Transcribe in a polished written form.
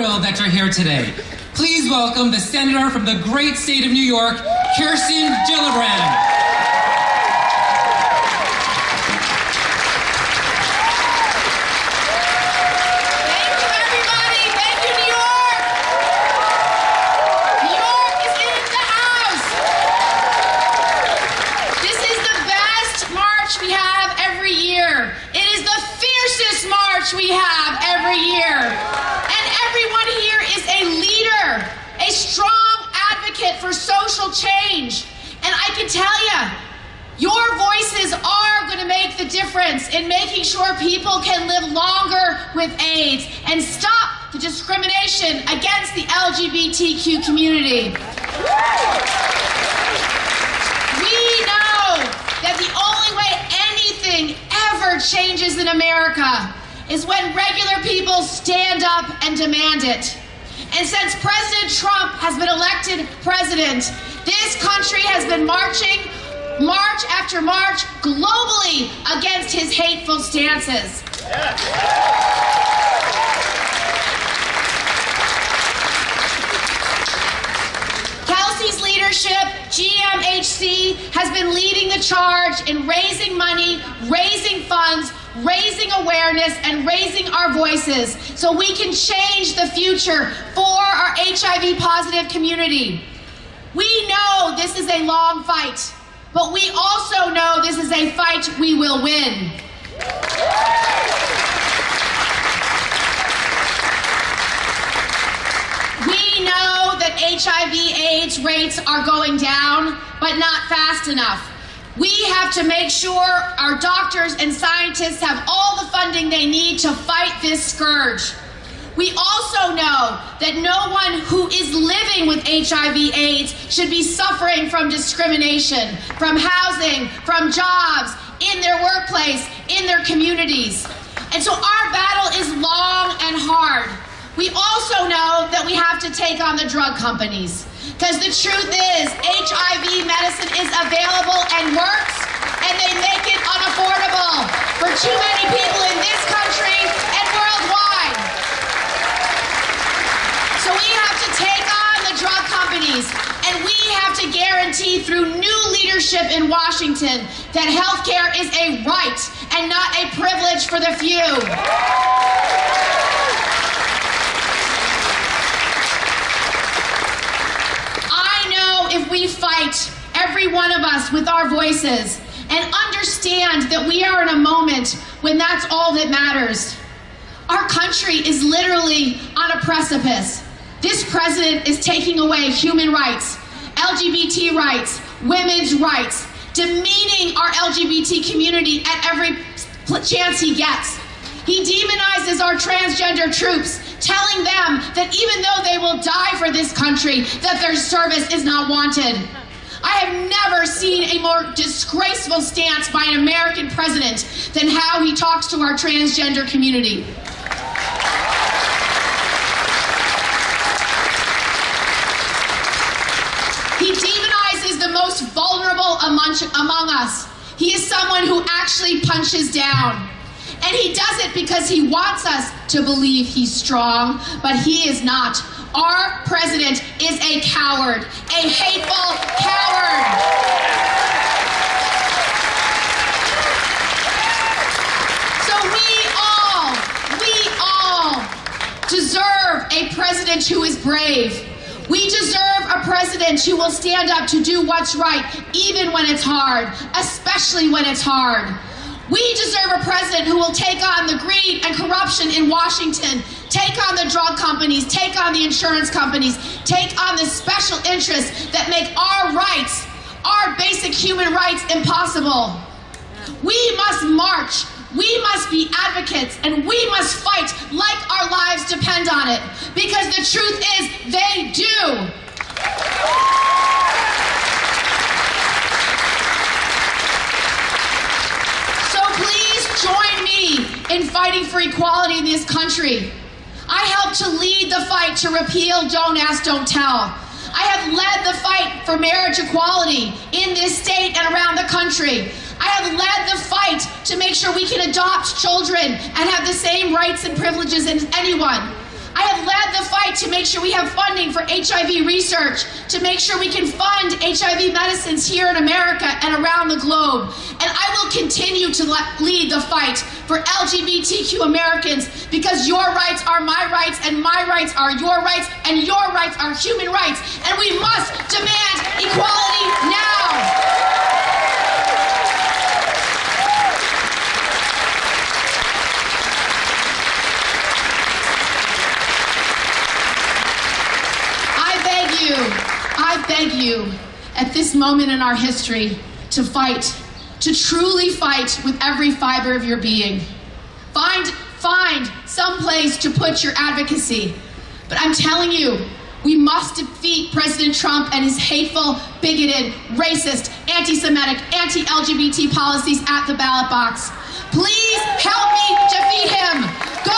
thrilled that you're here today. Please welcome the Senator from the great state of New York, Kirsten Gillibrand. We have every year. And everyone here is a leader, a strong advocate for social change. And I can tell you, your voices are going to make the difference in making sure people can live longer with AIDS and stop the discrimination against the LGBTQ community. We know that the only way anything ever changes in America is when regular people stand up and demand it. And since President Trump has been elected president, this country has been marching, march after march, globally against his hateful stances. Kelsey's leadership, GMHC, has been leading the charge in raising money, raising funds, raising awareness, and raising our voices so we can change the future for our HIV positive community. We know this is a long fight, but we also know this is a fight we will win. We know that HIV/AIDS rates are going down, but not fast enough. We have to make sure our doctors and scientists have all the funding they need to fight this scourge. We also know that no one who is living with HIV/AIDS should be suffering from discrimination, from housing, from jobs, in their workplace, in their communities. And so our battle is long and hard. We also know that we have to take on the drug companies. Because the truth is, HIV medicine is available and works, and they make it unaffordable for too many people in this country and worldwide. So we have to take on the drug companies, and we have to guarantee through new leadership in Washington that healthcare is a right and not a privilege for the few. If we fight, every one of us, with our voices and understand that we are in a moment when that's all that matters. Our country is literally on a precipice. This president is taking away human rights, LGBT rights, women's rights, demeaning our LGBT community at every chance he gets. He demonizes our transgender troops, telling them that even though they will die for this country, that their service is not wanted. I have never seen a more disgraceful stance by an American president than how he talks to our transgender community. He demonizes the most vulnerable among us. He is someone who actually punches down. And he does it because he wants us to believe he's strong, but he is not. Our president is a coward, a hateful coward. So we all deserve a president who is brave. We deserve a president who will stand up to do what's right, even when it's hard, especially when it's hard. We deserve a president who will take on the greed and corruption in Washington, take on the drug companies, take on the insurance companies, take on the special interests that make our rights, our basic human rights, impossible. We must march, we must be advocates, and we must fight like our lives depend on it. Because the truth is, they do. Join me in fighting for equality in this country. I helped to lead the fight to repeal Don't Ask, Don't Tell. I have led the fight for marriage equality in this state and around the country. I have led the fight to make sure we can adopt children and have the same rights and privileges as anyone. I have led the fight to make sure we have funding for HIV research, to make sure we can fund HIV medicines here in America and around the globe. And I will continue to lead the fight for LGBTQ Americans, because your rights are my rights, and my rights are your rights, and your rights are human rights. And we must demand equality now. I beg you, at this moment in our history, to fight, to truly fight with every fiber of your being. Find some place to put your advocacy. But I'm telling you, we must defeat President Trump and his hateful, bigoted, racist, anti-Semitic, anti-LGBT policies at the ballot box. Please help me defeat him. Go